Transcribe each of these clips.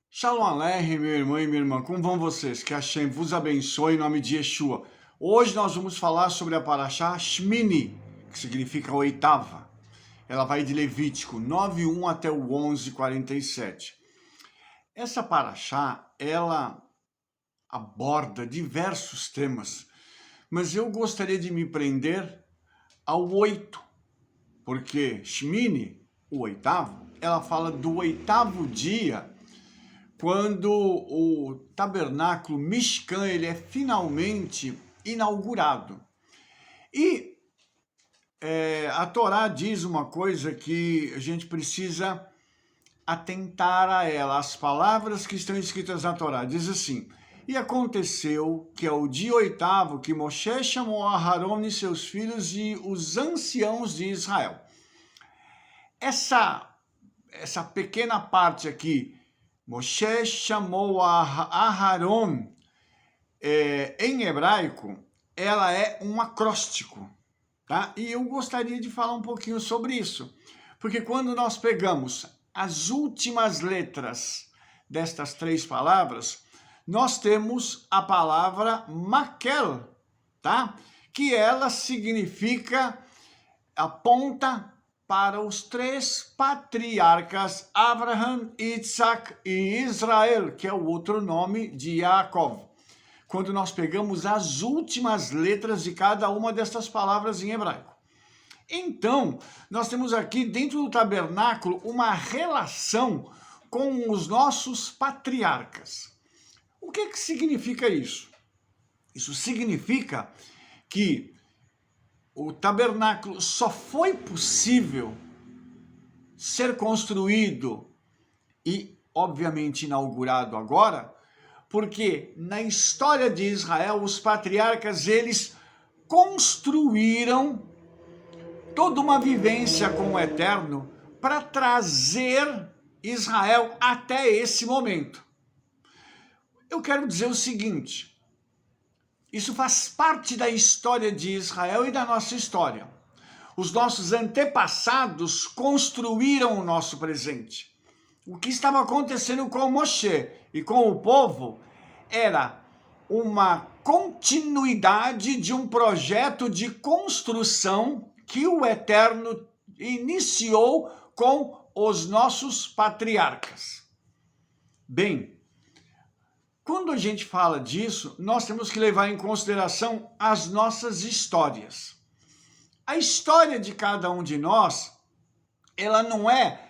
Shalom Aleichem, meu irmão e minha irmã, como vão vocês? Que Hashem vos abençoe em nome de Yeshua. Hoje nós vamos falar sobre a Parashá Shmini, que significa oitava. Ela vai de Levítico 9:1 até o 11:47. Essa Parashá, ela aborda diversos temas, mas eu gostaria de me prender ao 8, porque Shmini, o oitavo, ela fala do oitavo dia, quando o tabernáculo Mishkan ele é finalmente inaugurado. E a Torá diz uma coisa que a gente precisa atentar a ela. As palavras que estão escritas na Torá diz assim: e aconteceu que ao dia oitavo que Moshe chamou a Aharon e seus filhos e os anciãos de Israel. Essa pequena parte aqui, Moshe chamou a Aharon, em hebraico, ela é um acróstico, tá? E eu gostaria de falar um pouquinho sobre isso, porque quando nós pegamos as últimas letras destas três palavras, nós temos a palavra Makel, tá? Que ela significa, aponta para os três patriarcas Abraham, Isaac e Israel, que é o outro nome de Yaakov. Quando nós pegamos as últimas letras de cada uma dessas palavras em hebraico. Então, nós temos aqui dentro do tabernáculo uma relação com os nossos patriarcas. O que significa isso? Isso significa que o tabernáculo só foi possível ser construído e, obviamente, inaugurado agora, porque na história de Israel, os patriarcas, eles construíram toda uma vivência com o Eterno para trazer Israel até esse momento. Eu quero dizer o seguinte: isso faz parte da história de Israel e da nossa história. Os nossos antepassados construíram o nosso presente. O que estava acontecendo com Moshe e com o povo era uma continuidade de um projeto de construção que o Eterno iniciou com os nossos patriarcas. Bem, quando a gente fala disso, nós temos que levar em consideração as nossas histórias. A história de cada um de nós, ela não é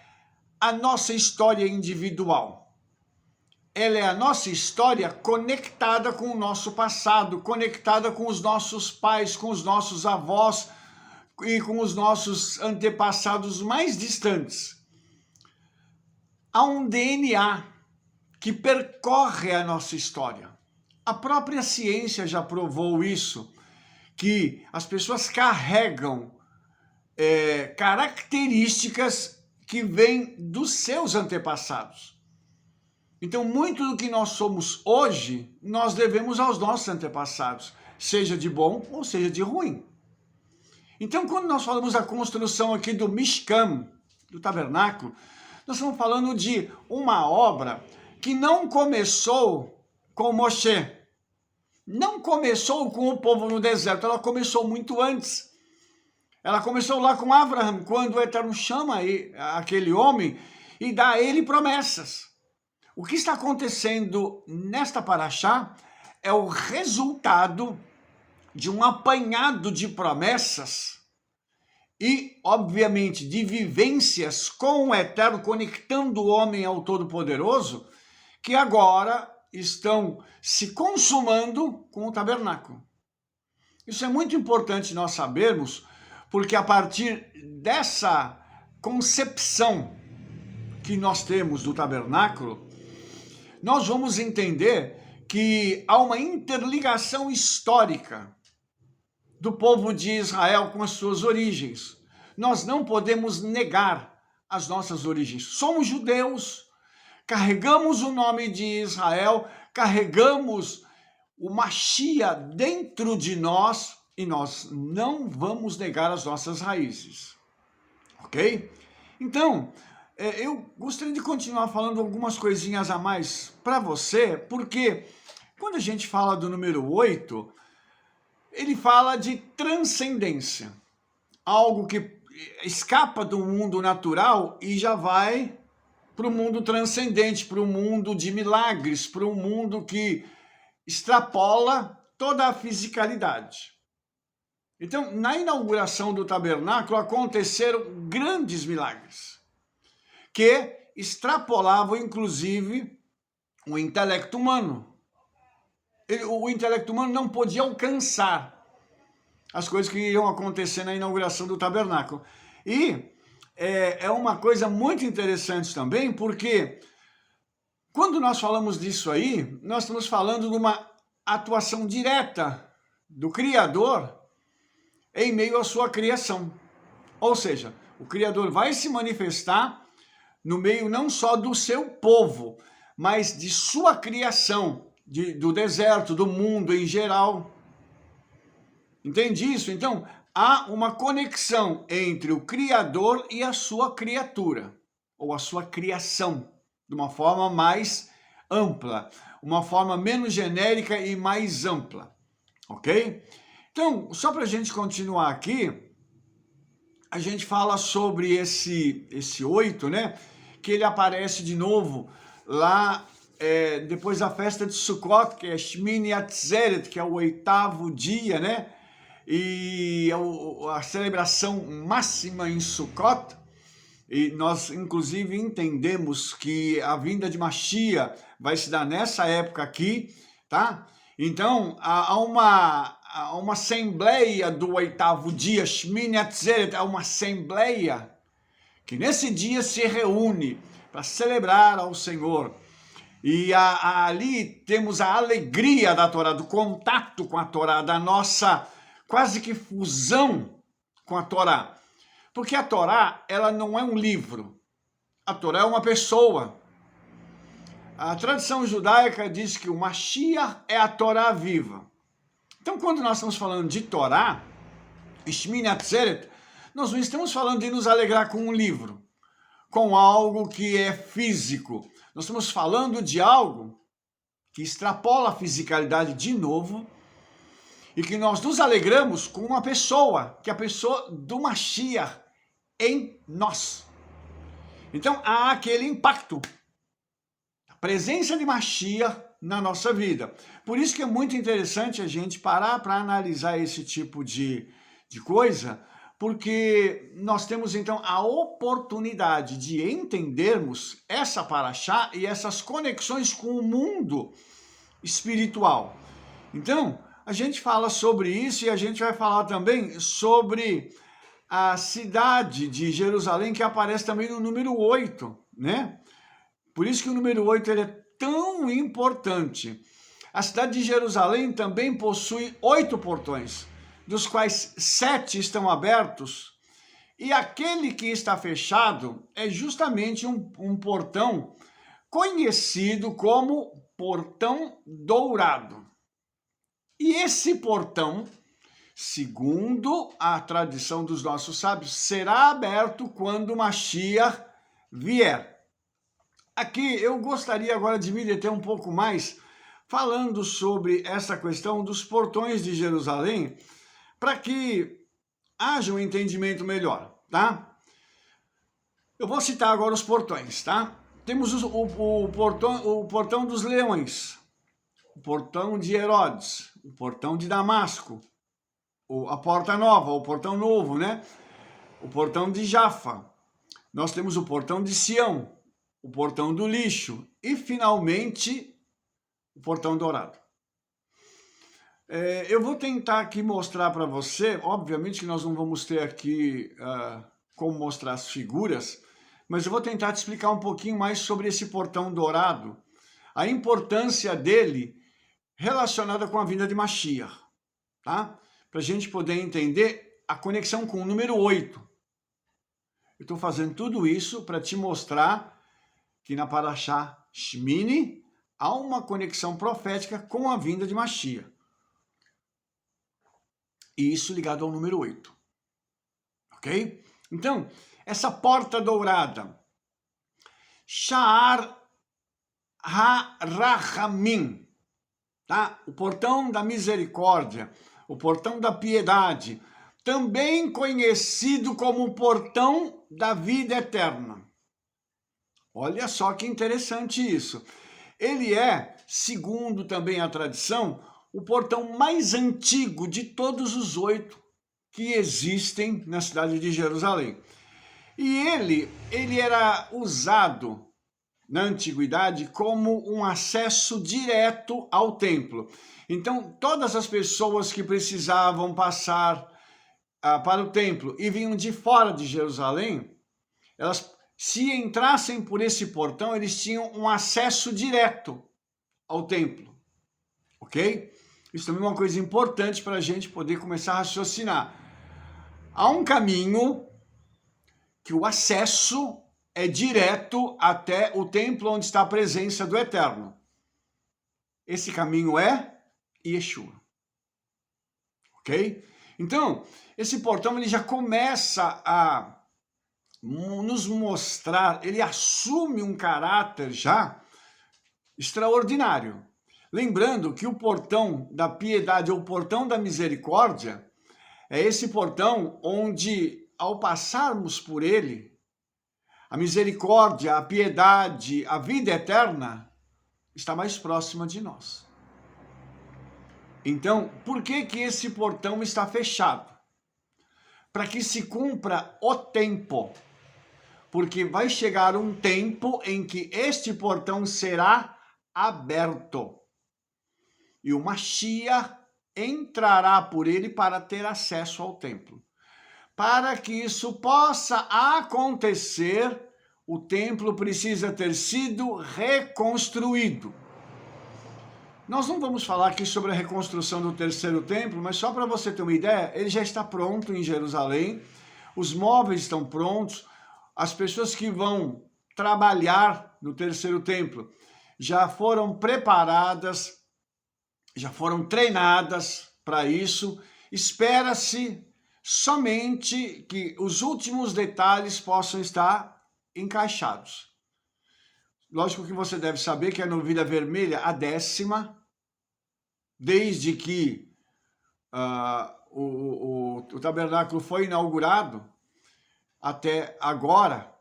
a nossa história individual. Ela é a nossa história conectada com o nosso passado, conectada com os nossos pais, com os nossos avós e com os nossos antepassados mais distantes. Há um DNA que percorre a nossa história. A própria ciência já provou isso, que as pessoas carregam características que vêm dos seus antepassados. Então, muito do que nós somos hoje, nós devemos aos nossos antepassados, seja de bom ou seja de ruim. Então, quando nós falamos da construção aqui do Mishkan, do tabernáculo, nós estamos falando de uma obra que não começou com Moshe, não começou com o povo no deserto, ela começou muito antes. Ela começou lá com Abraham, quando o Eterno chama aquele homem e dá a ele promessas. O que está acontecendo nesta Parashá é o resultado de um apanhado de promessas e, obviamente, de vivências com o Eterno, conectando o homem ao Todo-Poderoso, que agora estão se consumando com o tabernáculo. Isso é muito importante nós sabermos, porque a partir dessa concepção que nós temos do tabernáculo, nós vamos entender que há uma interligação histórica do povo de Israel com as suas origens. Nós não podemos negar as nossas origens. Somos judeus, carregamos o nome de Israel, carregamos o Mashiach dentro de nós e nós não vamos negar as nossas raízes. Ok? Então, eu gostaria de continuar falando algumas coisinhas a mais para você, porque quando a gente fala do número 8, ele fala de transcendência, algo que escapa do mundo natural e já vai para o mundo transcendente, para o mundo de milagres, para um mundo que extrapola toda a fisicalidade. Então, na inauguração do tabernáculo aconteceram grandes milagres, que extrapolavam, inclusive, o intelecto humano. O intelecto humano não podia alcançar as coisas que iam acontecer na inauguração do tabernáculo. E é uma coisa muito interessante também, porque quando nós falamos disso aí, nós estamos falando de uma atuação direta do Criador em meio à sua criação. Ou seja, o Criador vai se manifestar no meio não só do seu povo, mas de sua criação, do deserto, do mundo em geral. Entende isso? Então, há uma conexão entre o Criador e a sua criatura, ou a sua criação, de uma forma mais ampla, uma forma menos genérica e mais ampla, ok? Então, só para a gente continuar aqui, a gente fala sobre esse 8, né? Que ele aparece de novo lá depois da festa de Sukkot, que é Shmini Atzeret, que é o 8º dia, né? E a celebração máxima em Sukkot, e nós inclusive entendemos que a vinda de Mashiach vai se dar nessa época aqui, tá? Então, há uma assembleia do 8º dia, Shmini Atzeret, é uma assembleia que nesse dia se reúne para celebrar ao Senhor. E ali temos a alegria da Torá, do contato com a Torá, da nossa quase que fusão com a Torá. Porque a Torá, ela não é um livro. A Torá é uma pessoa. A tradição judaica diz que o Mashiach é a Torá viva. Então, quando nós estamos falando de Torá, Shmini Atzeret, nós não estamos falando de nos alegrar com um livro, com algo que é físico. Nós estamos falando de algo que extrapola a fisicalidade de novo e que nós nos alegramos com uma pessoa, que é a pessoa do Mashiach em nós. Então, há aquele impacto, a presença de Mashiach na nossa vida. Por isso que é muito interessante a gente parar para analisar esse tipo de coisa, porque nós temos então a oportunidade de entendermos essa paraxá e essas conexões com o mundo espiritual. Então, a gente fala sobre isso e a gente vai falar também sobre a cidade de Jerusalém, que aparece também no número 8, né? Por isso que o número 8 ele é tão importante. A cidade de Jerusalém também possui 8 portões, dos quais 7 estão abertos, e aquele que está fechado é justamente um portão conhecido como Portão Dourado. E esse portão, segundo a tradição dos nossos sábios, será aberto quando Mashiach vier. Aqui eu gostaria agora de me deter um pouco mais falando sobre essa questão dos portões de Jerusalém, para que haja um entendimento melhor, tá? Eu vou citar agora os portões, tá? Temos o portão dos leões, o portão de Herodes, o portão de Damasco, a porta nova, o portão novo, né? O portão de Jafa. Nós temos o portão de Sião, o portão do lixo e, finalmente, o portão dourado. Eu vou tentar aqui mostrar para você, obviamente que nós não vamos ter aqui como mostrar as figuras, mas eu vou tentar te explicar um pouquinho mais sobre esse portão dourado, a importância dele relacionada com a vinda de Mashiach, tá? Para a gente poder entender a conexão com o número 8. Eu estou fazendo tudo isso para te mostrar que na Parashá Shmini há uma conexão profética com a vinda de Mashiach. E isso ligado ao número 8. Ok? Então, essa porta dourada, Sha'ar HaRachamim, tá? O portão da misericórdia, o portão da piedade, também conhecido como o portão da vida eterna. Olha só que interessante isso. Ele é, segundo também a tradição, o portão mais antigo de todos os 8 que existem na cidade de Jerusalém. E ele era usado na antiguidade como um acesso direto ao templo. Então, todas as pessoas que precisavam passar para o templo e vinham de fora de Jerusalém, elas, se entrassem por esse portão, eles tinham um acesso direto ao templo, ok? Isso também é uma coisa importante para a gente poder começar a raciocinar. Há um caminho que o acesso é direto até o templo onde está a presença do Eterno. Esse caminho é Yeshua, ok? Então, esse portão ele já começa a nos mostrar, ele assume um caráter já extraordinário. Lembrando que o portão da piedade ou o portão da misericórdia é esse portão onde, ao passarmos por ele, a misericórdia, a piedade, a vida eterna está mais próxima de nós. Então, por que esse portão está fechado? Para que se cumpra o tempo. Porque vai chegar um tempo em que este portão será aberto. E o Mashiach entrará por ele para ter acesso ao templo. Para que isso possa acontecer, o templo precisa ter sido reconstruído. Nós não vamos falar aqui sobre a reconstrução do terceiro templo, mas só para você ter uma ideia, ele já está pronto em Jerusalém, os móveis estão prontos, as pessoas que vão trabalhar no terceiro templo já foram preparadas, já foram treinadas para isso. Espera-se somente que os últimos detalhes possam estar encaixados. Lógico que você deve saber que a novilha vermelha, a 10ª, desde que o tabernáculo foi inaugurado, até agora,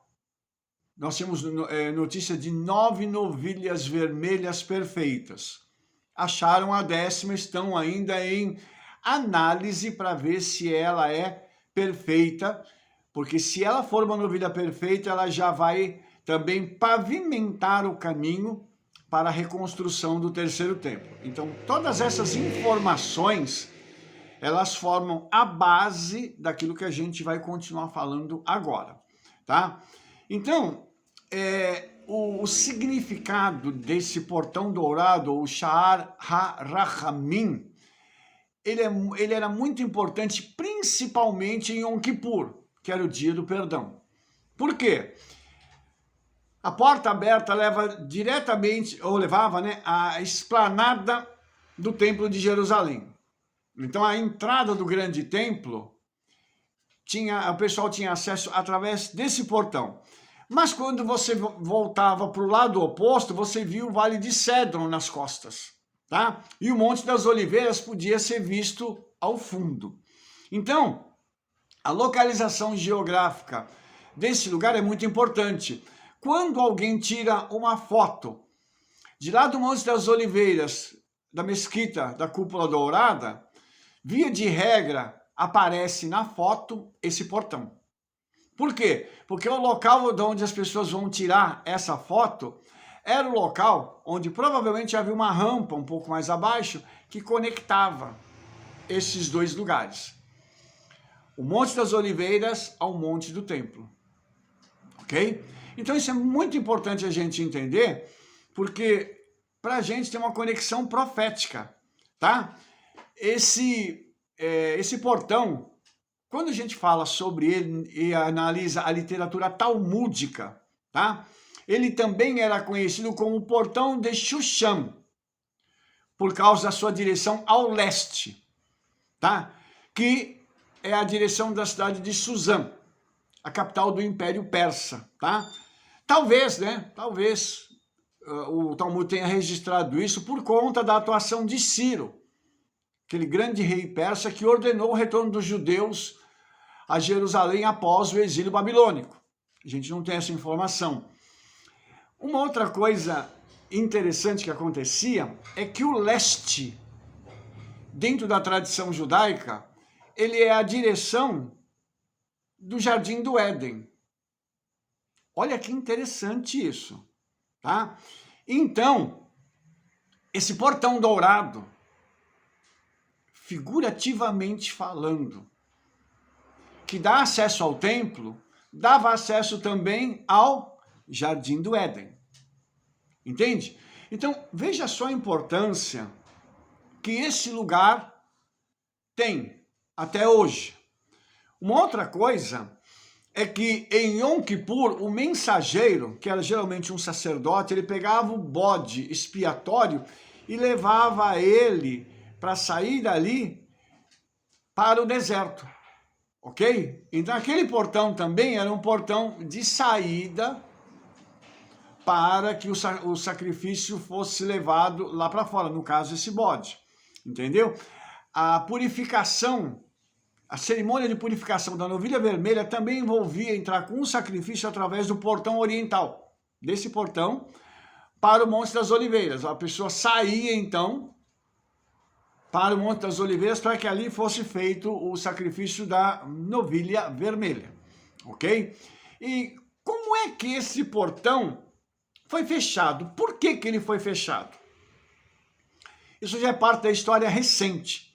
nós temos notícia de 9 novilhas vermelhas perfeitas. Acharam a 10ª, estão ainda em análise para ver se ela é perfeita, porque se ela for uma novilha perfeita, ela já vai também pavimentar o caminho para a reconstrução do terceiro templo. Então, todas essas informações, elas formam a base daquilo que a gente vai continuar falando agora, tá? Então, o significado desse portão dourado, ou Sha'ar HaRachamim, ele era muito importante, principalmente em Yom Kippur, que era o dia do perdão. Por quê? A porta aberta leva diretamente, ou levava, né, à esplanada do Templo de Jerusalém. Então, a entrada do grande templo, o pessoal tinha acesso através desse portão. Mas quando você voltava para o lado oposto, você via o Vale de Cédron nas costas, tá? E o Monte das Oliveiras podia ser visto ao fundo. Então, a localização geográfica desse lugar é muito importante. Quando alguém tira uma foto de lá do Monte das Oliveiras, da mesquita, da Cúpula Dourada, via de regra, aparece na foto esse portão. Por quê? Porque o local de onde as pessoas vão tirar essa foto era o local onde provavelmente havia uma rampa um pouco mais abaixo que conectava esses dois lugares. O Monte das Oliveiras ao Monte do Templo. Ok? Então isso é muito importante a gente entender, porque para a gente tem uma conexão profética, tá? Esse portão, quando a gente fala sobre ele e analisa a literatura talmúdica, tá? Ele também era conhecido como o portão de Shushan, por causa da sua direção ao leste, tá? Que é a direção da cidade de Suzã, a capital do Império Persa, tá? Talvez, né? Talvez o Talmud tenha registrado isso por conta da atuação de Ciro, aquele grande rei persa que ordenou o retorno dos judeus a Jerusalém após o exílio babilônico. A gente não tem essa informação. Uma outra coisa interessante que acontecia é que o leste, dentro da tradição judaica, ele é a direção do Jardim do Éden. Olha que interessante isso, tá? Então, esse portão dourado, figurativamente falando, que dá acesso ao templo, dava acesso também ao Jardim do Éden. Entende? Então, veja só a importância que esse lugar tem até hoje. Uma outra coisa é que em Yom Kippur, o mensageiro, que era geralmente um sacerdote, ele pegava o bode expiatório e levava ele para sair dali para o deserto, ok? Então aquele portão também era um portão de saída para que o sacrifício fosse levado lá para fora, no caso esse bode, entendeu? A purificação, a cerimônia de purificação da novilha vermelha também envolvia entrar com o sacrifício através do portão oriental, desse portão para o Monte das Oliveiras. A pessoa saía então para o Monte das Oliveiras para que ali fosse feito o sacrifício da novilha vermelha, ok? E como é que esse portão foi fechado? Por que que ele foi fechado? Isso já é parte da história recente.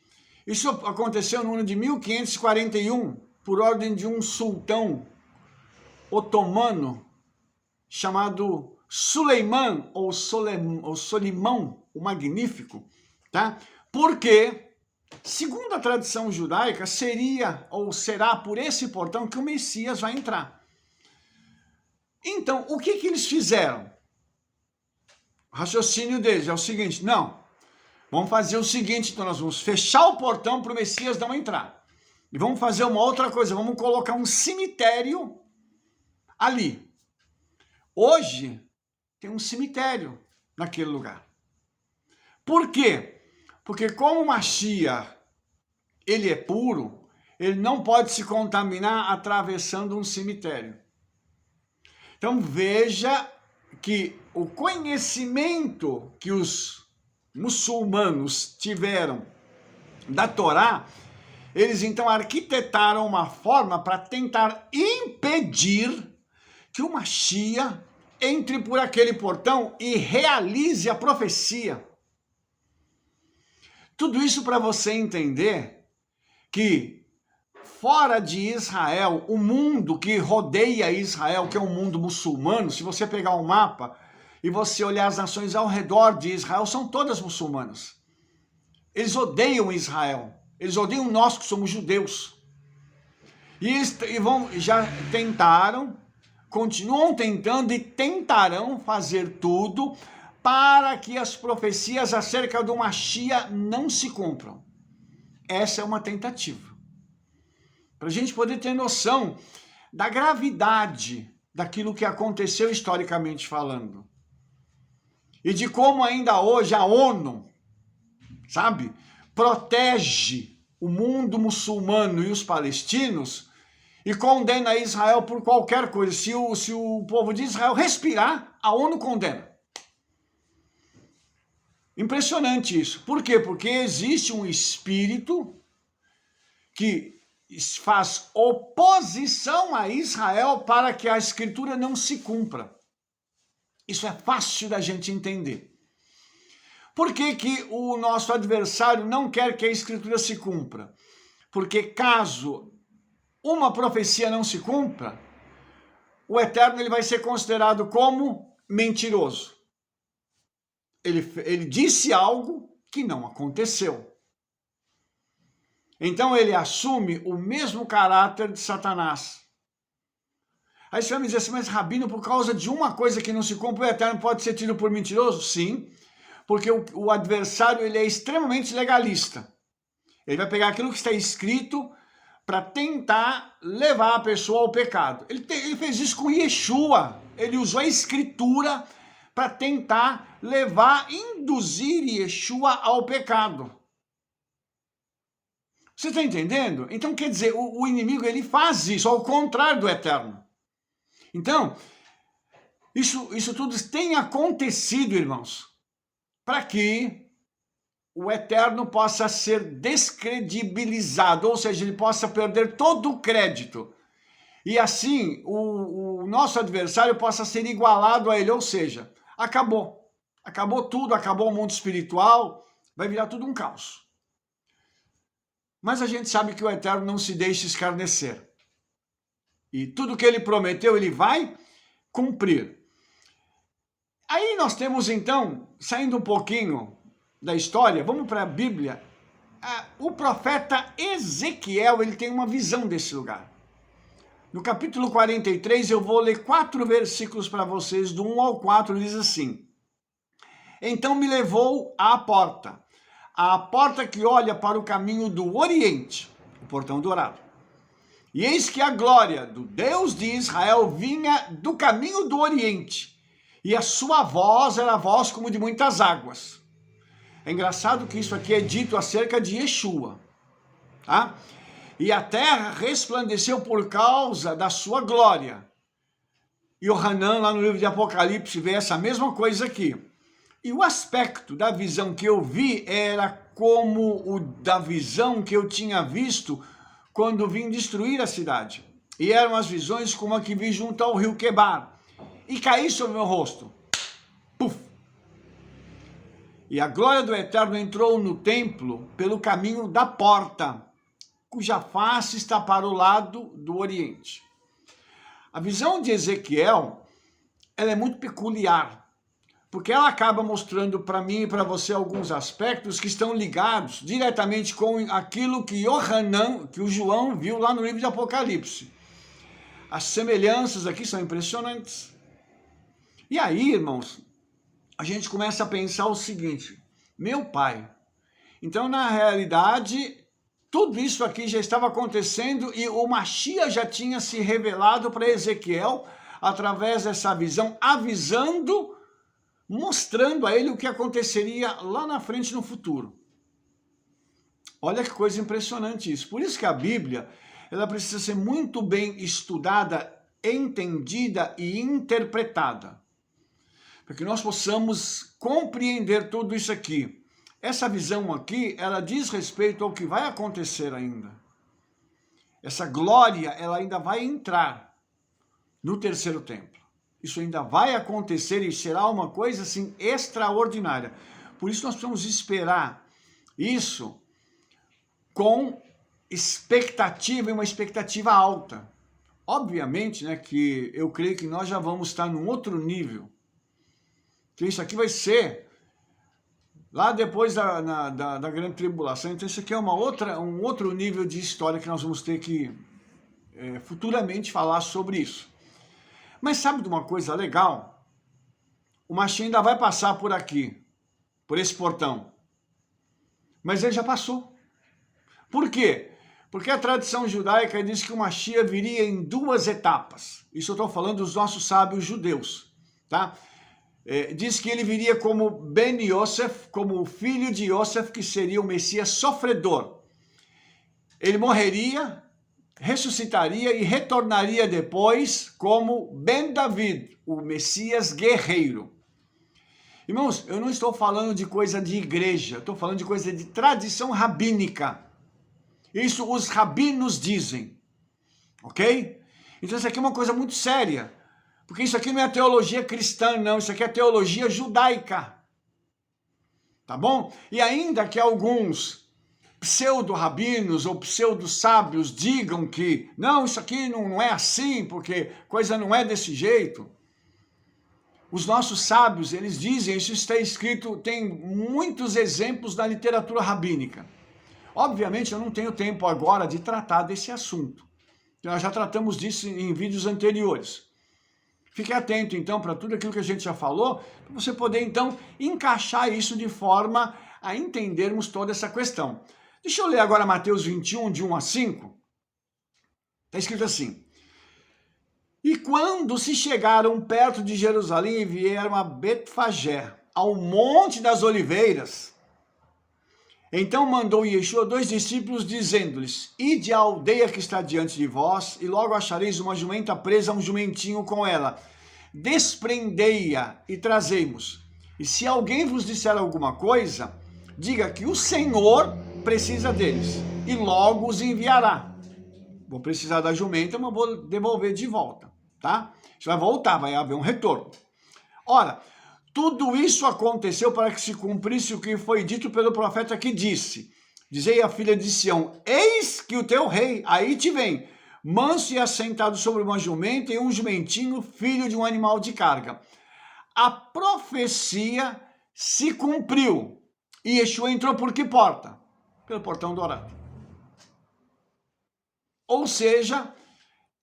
Isso aconteceu no ano de 1541, por ordem de um sultão otomano chamado Suleiman ou Solimão o Magnífico, tá? Porque, segundo a tradição judaica, seria ou será por esse portão que o Messias vai entrar. Então, o que que eles fizeram? O raciocínio deles é o seguinte: não, vamos fazer o seguinte, então nós vamos fechar o portão para o Messias não entrar. E vamos fazer uma outra coisa, vamos colocar um cemitério ali. Hoje tem um cemitério naquele lugar. Por quê? Porque como o Mashiach, ele é puro, ele não pode se contaminar atravessando um cemitério. Então veja que o conhecimento que os muçulmanos tiveram da Torá, eles então arquitetaram uma forma para tentar impedir que o Mashiach entre por aquele portão e realize a profecia. Tudo isso para você entender que fora de Israel, o mundo que rodeia Israel, que é um mundo muçulmano, se você pegar um mapa e você olhar as nações ao redor de Israel, são todas muçulmanas. Eles odeiam Israel, eles odeiam nós que somos judeus. Já tentaram, continuam tentando e tentarão fazer tudo para que as profecias acerca do Mashiach não se cumpram. Essa é uma tentativa. Para a gente poder ter noção da gravidade daquilo que aconteceu historicamente falando. E de como ainda hoje a ONU, sabe, protege o mundo muçulmano e os palestinos e condena Israel por qualquer coisa. Se o povo de Israel respirar, a ONU condena. Impressionante isso. Por quê? Porque existe um espírito que faz oposição a Israel para que a escritura não se cumpra. Isso é fácil da gente entender. Por que que o nosso adversário não quer que a escritura se cumpra? Porque caso uma profecia não se cumpra, o Eterno ele vai ser considerado como mentiroso. Ele disse algo que não aconteceu. Então ele assume o mesmo caráter de Satanás. Aí você vai me dizer assim, mas Rabino, por causa de uma coisa que não se cumpre, o Eterno pode ser tido por mentiroso? Sim, porque o adversário ele é extremamente legalista. Ele vai pegar aquilo que está escrito para tentar levar a pessoa ao pecado. Ele fez isso com Yeshua. Ele usou a escritura para tentar induzir Yeshua ao pecado. Você está entendendo? Então, quer dizer, o inimigo ele faz isso, ao contrário do eterno. Então, isso tudo tem acontecido, irmãos, para que o eterno possa ser descredibilizado, ou seja, ele possa perder todo o crédito. E assim, o nosso adversário possa ser igualado a ele, ou seja, acabou. Acabou tudo, acabou o mundo espiritual, vai virar tudo um caos. Mas a gente sabe que o eterno não se deixa escarnecer. E tudo que ele prometeu, ele vai cumprir. Aí nós temos então, saindo um pouquinho da história, vamos para a Bíblia. O profeta Ezequiel, ele tem uma visão desse lugar. No capítulo 43, eu vou ler 4 versículos para vocês, do 1 ao 4, diz assim: Então me levou à porta que olha para o caminho do Oriente, o portão dourado. E eis que a glória do Deus de Israel vinha do caminho do Oriente, e a sua voz era a voz como de muitas águas. É engraçado que isso aqui é dito acerca de Yeshua, tá? E a terra resplandeceu por causa da sua glória. E o Hanan, lá no livro de Apocalipse, vê essa mesma coisa aqui. E o aspecto da visão que eu vi era como o da visão que eu tinha visto quando vim destruir a cidade. E eram as visões como a que vi junto ao rio Quebar. E caí sobre o meu rosto. Puf! E a glória do Eterno entrou no templo pelo caminho da porta, cuja face está para o lado do Oriente. A visão de Ezequiel, ela é muito peculiar, porque ela acaba mostrando para mim e para você alguns aspectos que estão ligados diretamente com aquilo que o João viu lá no livro de Apocalipse. As semelhanças aqui são impressionantes. E aí, irmãos, a gente começa a pensar o seguinte: meu pai, então na realidade, tudo isso aqui já estava acontecendo e o Mashiach já tinha se revelado para Ezequiel através dessa visão, avisando, mostrando a ele o que aconteceria lá na frente no futuro. Olha que coisa impressionante isso. Por isso que a Bíblia, ela precisa ser muito bem estudada, entendida e interpretada, para que nós possamos compreender tudo isso aqui. Essa visão aqui, ela diz respeito ao que vai acontecer ainda. Essa glória, ela ainda vai entrar no terceiro templo. Isso ainda vai acontecer e será uma coisa assim extraordinária. Por isso nós precisamos esperar isso com expectativa, e uma expectativa alta. Obviamente, né, que eu creio que nós já vamos estar num outro nível. Que isso aqui vai ser lá depois da grande tribulação. Então isso aqui é um outro nível de história que nós vamos ter que futuramente falar sobre isso. Mas sabe de uma coisa legal? O Mashiach ainda vai passar por aqui, por esse portão. Mas ele já passou. Por quê? Porque a tradição judaica diz que o Mashiach viria em 2 etapas. Isso eu estou falando dos nossos sábios judeus, tá? Diz que ele viria como Ben Yosef, como o filho de Yosef, que seria o Messias sofredor. Ele morreria, ressuscitaria e retornaria depois como Ben David, o Messias guerreiro. Irmãos, eu não estou falando de coisa de igreja, estou falando de coisa de tradição rabínica. Isso os rabinos dizem, ok? Então isso aqui é uma coisa muito séria. Porque isso aqui não é teologia cristã, não. Isso aqui é teologia judaica. Tá bom? E ainda que alguns pseudo-rabinos ou pseudo-sábios digam que não, isso aqui não é assim, porque coisa não é desse jeito. Os nossos sábios, eles dizem, isso está escrito, tem muitos exemplos na literatura rabínica. Obviamente, eu não tenho tempo agora de tratar desse assunto. Nós já tratamos disso em vídeos anteriores. Fique atento, então, para tudo aquilo que a gente já falou, para você poder, então, encaixar isso de forma a entendermos toda essa questão. Deixa eu ler agora Mateus 21, de 1 a 5. Está escrito assim: E quando se chegaram perto de Jerusalém e vieram a Betfagé, ao Monte das Oliveiras, então mandou Yeshua 2 discípulos, dizendo-lhes: ide à aldeia que está diante de vós, e logo achareis uma jumenta presa a um jumentinho com ela. Desprendei-a e trazei-mos. E se alguém vos disser alguma coisa, diga que o Senhor precisa deles, e logo os enviará. Vou precisar da jumenta, mas vou devolver de volta, tá? Isso vai voltar, vai haver um retorno. Ora, tudo isso aconteceu para que se cumprisse o que foi dito pelo profeta que disse: dizei à filha de Sião, eis que o teu rei aí te vem, manso e assentado sobre uma jumenta e um jumentinho, filho de um animal de carga. A profecia se cumpriu. E Yeshua entrou por que porta? Pelo portão dourado. Ou seja,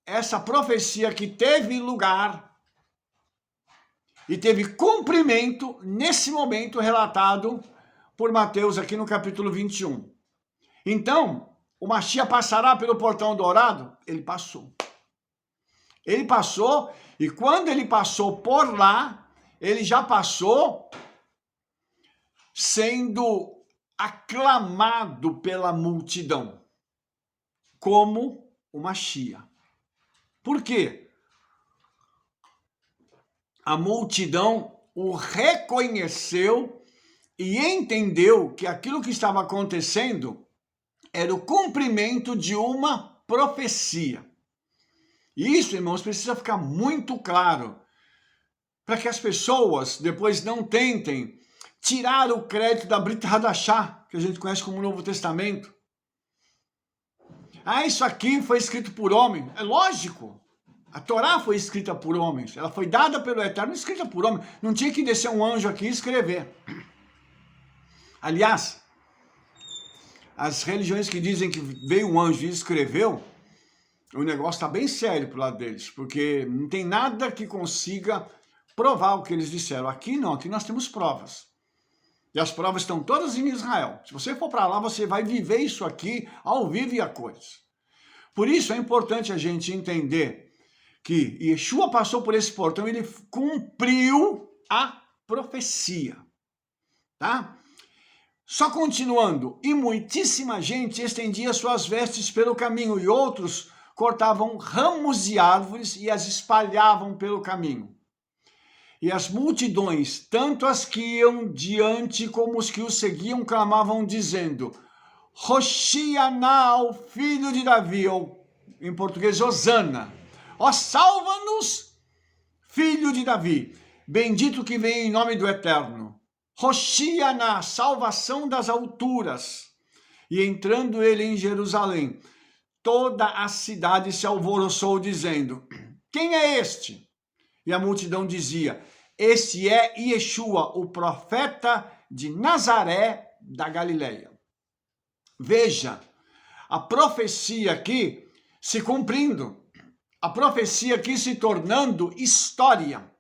essa profecia que teve lugar e teve cumprimento nesse momento relatado por Mateus aqui no capítulo 21. Então, o Mashiach passará pelo portão dourado? Ele passou. Ele passou, e quando ele passou por lá, ele já passou sendo aclamado pela multidão como o Mashiach. Por quê? A multidão o reconheceu e entendeu que aquilo que estava acontecendo era o cumprimento de uma profecia. E isso, irmãos, precisa ficar muito claro, para que as pessoas depois não tentem tirar o crédito da Brit Hadashah, que a gente conhece como Novo Testamento. Ah, isso aqui foi escrito por homem. É lógico. A Torá foi escrita por homens. Ela foi dada pelo Eterno, escrita por homem. Não tinha que descer um anjo aqui e escrever. Aliás, as religiões que dizem que veio um anjo e escreveu, o negócio está bem sério pro lado deles, porque não tem nada que consiga provar o que eles disseram. Aqui não, aqui nós temos provas. E as provas estão todas em Israel. Se você for para lá, você vai viver isso aqui ao vivo e a cores. Por isso é importante a gente entender que Yeshua passou por esse portão e ele cumpriu a profecia. Tá? Só continuando, e muitíssima gente estendia suas vestes pelo caminho, e outros cortavam ramos de árvores e as espalhavam pelo caminho. E as multidões, tanto as que iam diante como os que o seguiam, clamavam dizendo: Hoshiana, o filho de Davi, ou em português, Hosana. Ó, salva-nos, filho de Davi, bendito que vem em nome do Eterno. Hoshiana, salvação das alturas. E entrando ele em Jerusalém, toda a cidade se alvoroçou, dizendo: quem é este? E a multidão dizia: este é Yeshua, o profeta de Nazaré da Galileia. Veja, a profecia aqui se cumprindo, a profecia aqui se tornando história.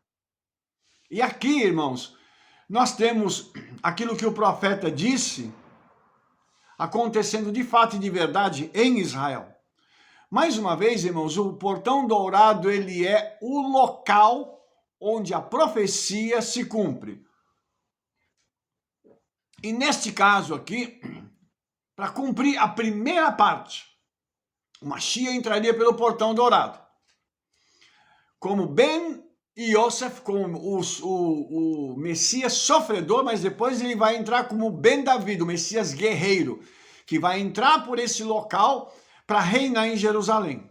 E aqui, irmãos, nós temos aquilo que o profeta disse acontecendo de fato e de verdade em Israel. Mais uma vez, irmãos, o portão dourado, ele é o local onde a profecia se cumpre. E neste caso aqui, para cumprir a primeira parte, o Mashiach entraria pelo portão dourado. Como Ben Yosef, como o Messias sofredor, mas depois ele vai entrar como Ben David, o Messias guerreiro, que vai entrar por esse local para reinar em Jerusalém.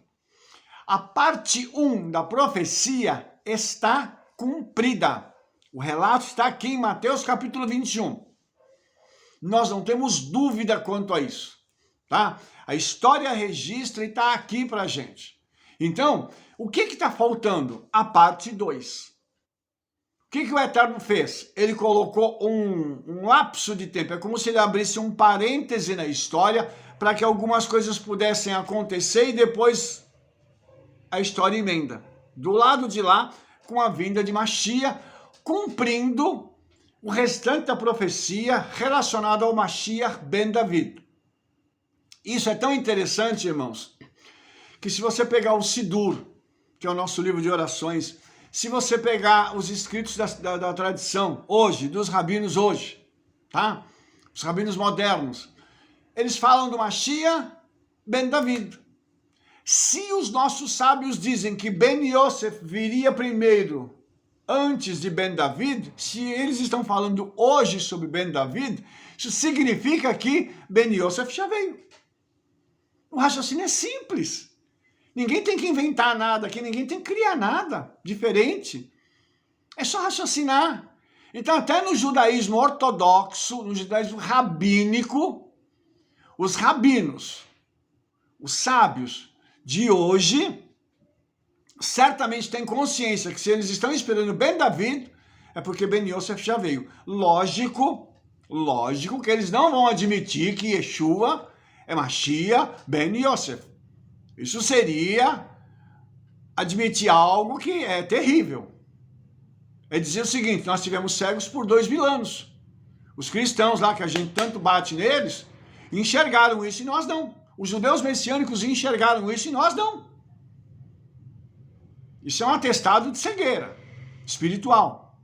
A parte 1 da profecia está cumprida. O relato está aqui em Mateus capítulo 21. Nós não temos dúvida quanto a isso, tá? A história registra e está aqui para a gente. Então, o que está faltando? A parte 2. O que o Eterno fez? Ele colocou um lapso de tempo. É como se ele abrisse um parêntese na história para que algumas coisas pudessem acontecer e depois a história emenda. Do lado de lá, com a vinda de Mashiach, cumprindo o restante da profecia relacionada ao Mashiach ben David. Isso é tão interessante, irmãos, que se você pegar o Sidur, que é o nosso livro de orações, se você pegar os escritos da tradição hoje, dos rabinos hoje, tá? Os rabinos modernos, eles falam do Mashiach ben David. Se os nossos sábios dizem que Ben Yosef viria primeiro antes de Ben David, se eles estão falando hoje sobre Ben David, isso significa que Ben Yosef já veio. O raciocínio é simples. Ninguém tem que inventar nada aqui, ninguém tem que criar nada diferente. É só raciocinar. Então, até no judaísmo ortodoxo, no judaísmo rabínico, os rabinos, os sábios de hoje, certamente têm consciência que se eles estão esperando Ben David, é porque Ben Yosef já veio. Lógico que eles não vão admitir que Yeshua é Mashiach ben Yosef. Isso seria admitir algo que é terrível. É dizer o seguinte, nós tivemos cegos por 2000 anos. Os cristãos lá, que a gente tanto bate neles, enxergaram isso e nós não. Os judeus messiânicos enxergaram isso e nós não. Isso é um atestado de cegueira espiritual.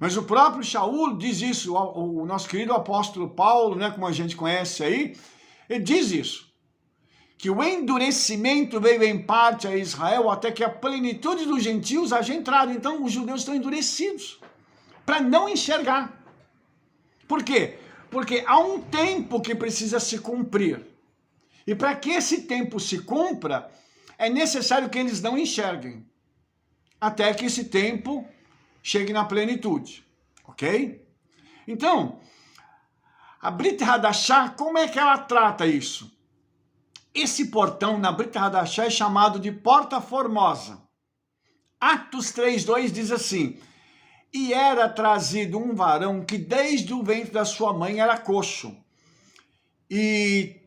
Mas o próprio Shaul diz isso, o nosso querido apóstolo Paulo, né, como a gente conhece aí, ele diz isso, que o endurecimento veio em parte a Israel até que a plenitude dos gentios haja entrado. Então os judeus estão endurecidos para não enxergar. Por quê? Porque há um tempo que precisa se cumprir. E para que esse tempo se cumpra, é necessário que eles não enxerguem. Até que esse tempo chegue na plenitude. Ok? Então, a Brit Hadashah, como é que ela trata isso? Esse portão na Brit Hadashah é chamado de Porta Formosa. Atos 3:2 diz assim, e era trazido um varão que desde o ventre da sua mãe era coxo, e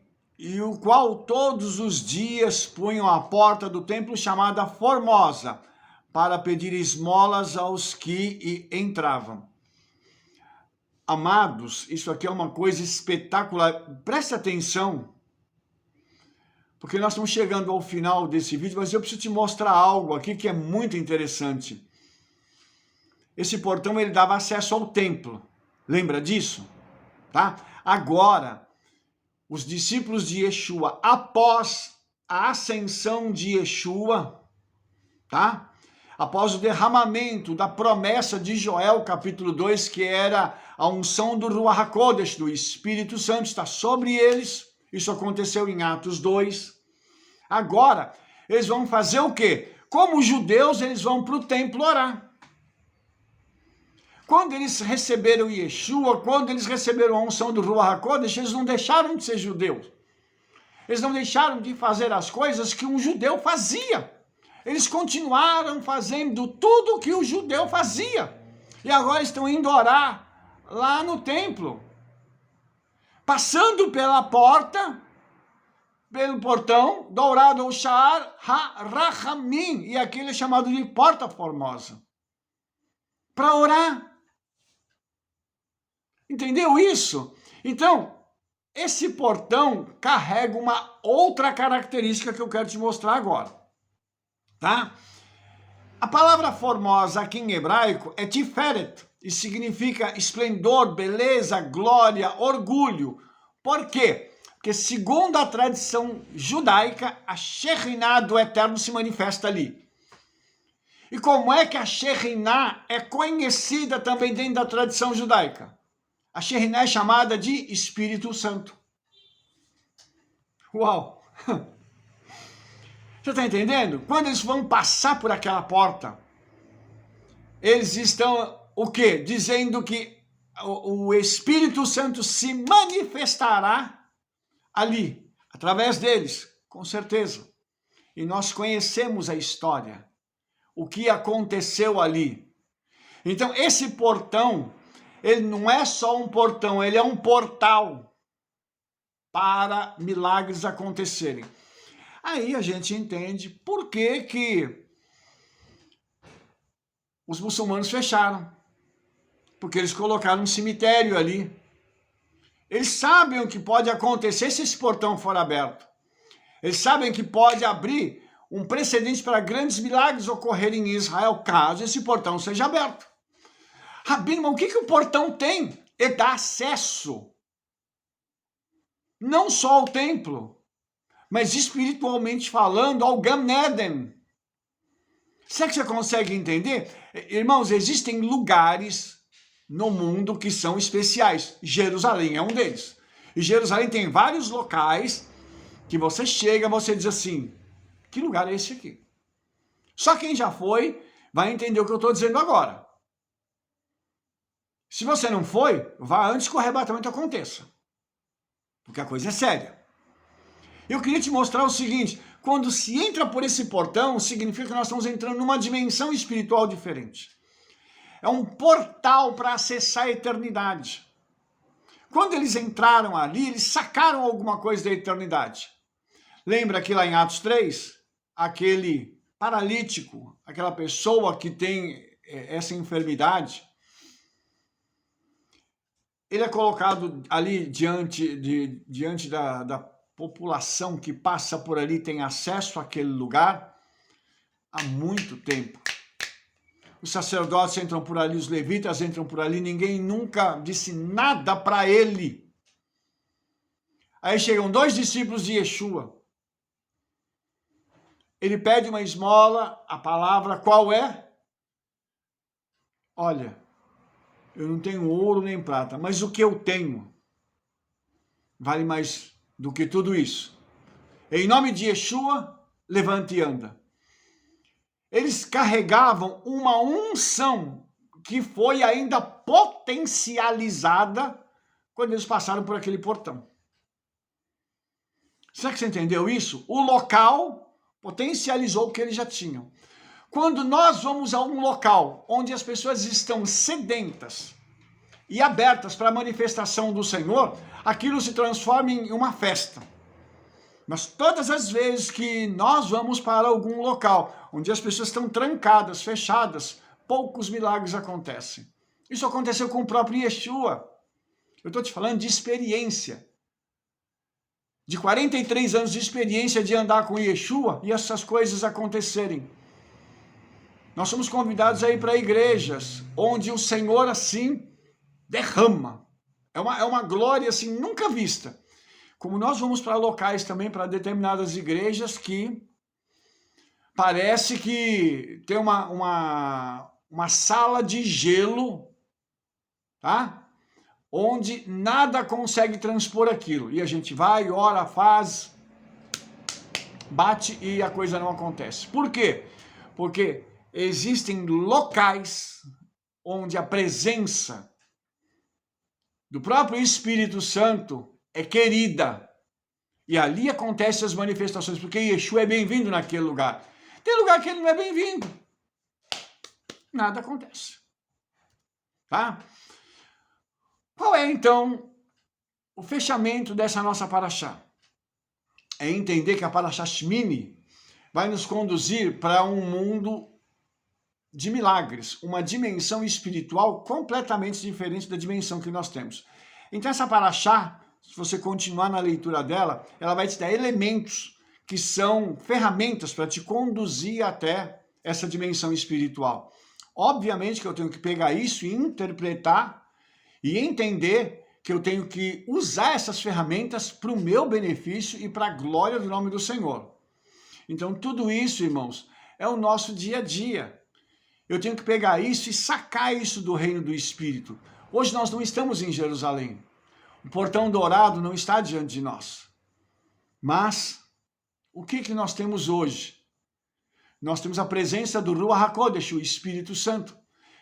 o qual todos os dias punham à porta do templo chamada Formosa, para pedir esmolas aos que entravam. Amados, isso aqui é uma coisa espetacular. Preste atenção, porque nós estamos chegando ao final desse vídeo, mas eu preciso te mostrar algo aqui que é muito interessante. Esse portão, ele dava acesso ao templo. Lembra disso? Tá? Agora, os discípulos de Yeshua, após a ascensão de Yeshua, tá? Após o derramamento da promessa de Joel, capítulo 2, que era a unção do Ruach HaKodesh, do Espírito Santo, está sobre eles. Isso aconteceu em Atos 2. Agora, eles vão fazer o quê? Como judeus, eles vão para o templo orar. Quando eles receberam Yeshua, quando eles receberam a unção do Ruach HaKodesh, eles não deixaram de ser judeus. Eles não deixaram de fazer as coisas que um judeu fazia. Eles continuaram fazendo tudo o que o judeu fazia. E agora estão indo orar lá no templo. Passando pela porta, pelo portão, dourado ou Sha'ar HaRachamim. E aquele é chamado de Porta Formosa. Para orar. Entendeu isso? Então, esse portão carrega uma outra característica que eu quero te mostrar agora. Tá? A palavra formosa aqui em hebraico é Tiferet e significa esplendor, beleza, glória, orgulho. Por quê? Porque segundo a tradição judaica, a Shekhinah do Eterno se manifesta ali. E como é que a Shekhinah é conhecida também dentro da tradição judaica? A Shekhinah é chamada de Espírito Santo. Uau! Você está entendendo? Quando eles vão passar por aquela porta, eles estão, o quê? Dizendo que o Espírito Santo se manifestará ali, através deles, com certeza. E nós conhecemos a história, o que aconteceu ali. Então, esse portão, ele não é só um portão, ele é um portal para milagres acontecerem. Aí a gente entende por que os muçulmanos fecharam. Porque eles colocaram um cemitério ali. Eles sabem o que pode acontecer se esse portão for aberto. Eles sabem que pode abrir um precedente para grandes milagres ocorrerem em Israel, caso esse portão seja aberto. Rabino, mas o que o portão tem? Ele dá acesso, não só ao templo, mas espiritualmente falando, ao Gan Eden. Será que você consegue entender? Irmãos, existem lugares no mundo que são especiais. Jerusalém é um deles. E Jerusalém tem vários locais que você chega, você diz assim, que lugar é esse aqui? Só quem já foi vai entender o que eu estou dizendo agora. Se você não foi, vá antes que o arrebatamento aconteça. Porque a coisa é séria. Eu queria te mostrar o seguinte, quando se entra por esse portão, significa que nós estamos entrando numa dimensão espiritual diferente. É um portal para acessar a eternidade. Quando eles entraram ali, eles sacaram alguma coisa da eternidade. Lembra que lá em Atos 3, aquele paralítico, aquela pessoa que tem essa enfermidade, ele é colocado ali diante da população que passa por ali, tem acesso àquele lugar há muito tempo. Os sacerdotes entram por ali, os levitas entram por ali, ninguém nunca disse nada para ele. Aí chegam 2 discípulos de Yeshua. Ele pede uma esmola, a palavra qual é? Olha, eu não tenho ouro nem prata, mas o que eu tenho vale mais do que tudo isso. Em nome de Yeshua, levante e anda. Eles carregavam uma unção que foi ainda potencializada quando eles passaram por aquele portão. Será que você entendeu isso? O local potencializou o que eles já tinham. Quando nós vamos a um local onde as pessoas estão sedentas e abertas para a manifestação do Senhor, aquilo se transforma em uma festa. Mas todas as vezes que nós vamos para algum local onde as pessoas estão trancadas, fechadas, poucos milagres acontecem. Isso aconteceu com o próprio Yeshua. Eu estou te falando de experiência. De 43 anos de experiência de andar com Yeshua e essas coisas acontecerem. Nós somos convidados a ir para igrejas onde o Senhor assim derrama. É uma glória assim nunca vista. Como nós vamos para locais também, para determinadas igrejas que parece que tem uma sala de gelo, tá? Onde nada consegue transpor aquilo. E a gente vai, ora, faz, bate e a coisa não acontece. Por quê? Porque existem locais onde a presença do próprio Espírito Santo é querida. E ali acontecem as manifestações, porque Yeshua é bem-vindo naquele lugar. Tem lugar que ele não é bem-vindo. Nada acontece. Tá? Qual é, então, o fechamento dessa nossa paraxá? É entender que a paraxá Shmini vai nos conduzir para um mundo de milagres, uma dimensão espiritual completamente diferente da dimensão que nós temos. Então essa paraxá, se você continuar na leitura dela, ela vai te dar elementos que são ferramentas para te conduzir até essa dimensão espiritual. Obviamente que eu tenho que pegar isso e interpretar e entender que eu tenho que usar essas ferramentas para o meu benefício e para a glória do nome do Senhor. Então tudo isso, irmãos, é o nosso dia a dia. Eu tenho que pegar isso e sacar isso do reino do Espírito. Hoje nós não estamos em Jerusalém. O portão dourado não está diante de nós. Mas, o que nós temos hoje? Nós temos a presença do Ruach HaKodesh, o Espírito Santo,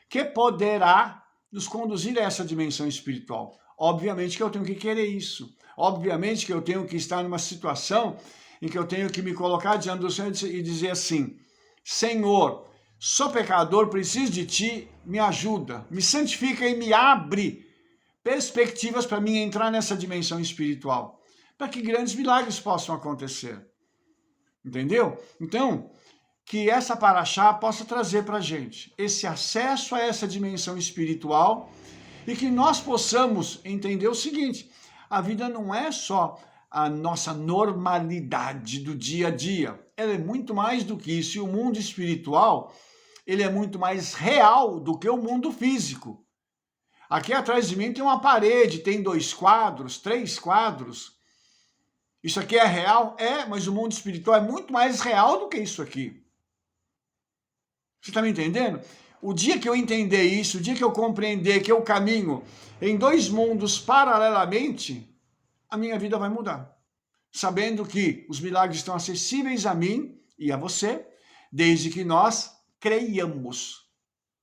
que poderá nos conduzir a essa dimensão espiritual. Obviamente que eu tenho que querer isso. Obviamente que eu tenho que estar numa situação em que eu tenho que me colocar diante do Senhor e dizer assim, Senhor, sou pecador, preciso de ti, me ajuda, me santifica e me abre perspectivas para mim entrar nessa dimensão espiritual, para que grandes milagres possam acontecer. Entendeu? Então, que essa paraxá possa trazer para a gente esse acesso a essa dimensão espiritual e que nós possamos entender o seguinte, a vida não é só a nossa normalidade do dia a dia. Ela é muito mais do que isso. E o mundo espiritual, ele é muito mais real do que o mundo físico. Aqui atrás de mim tem uma parede, tem 2 quadros, 3 quadros. Isso aqui é real? É, mas o mundo espiritual é muito mais real do que isso aqui. Você está me entendendo? O dia que eu entender isso, o dia que eu compreender que eu caminho em 2 mundos paralelamente, a minha vida vai mudar. Sabendo que os milagres estão acessíveis a mim e a você, desde que nós creiamos.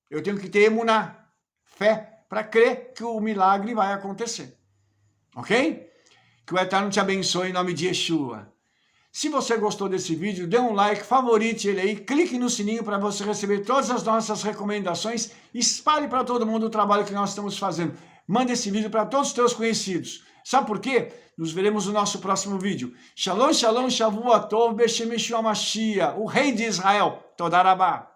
Eu tenho que ter emuná, fé, para crer que o milagre vai acontecer. Ok? Que o Eterno te abençoe em nome de Yeshua. Se você gostou desse vídeo, dê um like, favorite ele aí, clique no sininho para você receber todas as nossas recomendações, espalhe para todo mundo o trabalho que nós estamos fazendo. Manda esse vídeo para todos os teus conhecidos. Sabe por quê? Nos veremos no nosso próximo vídeo. Shalom, shalom, Shavuot Tov, Beshem Yeshua Mashiach, o rei de Israel. Toda Rabá.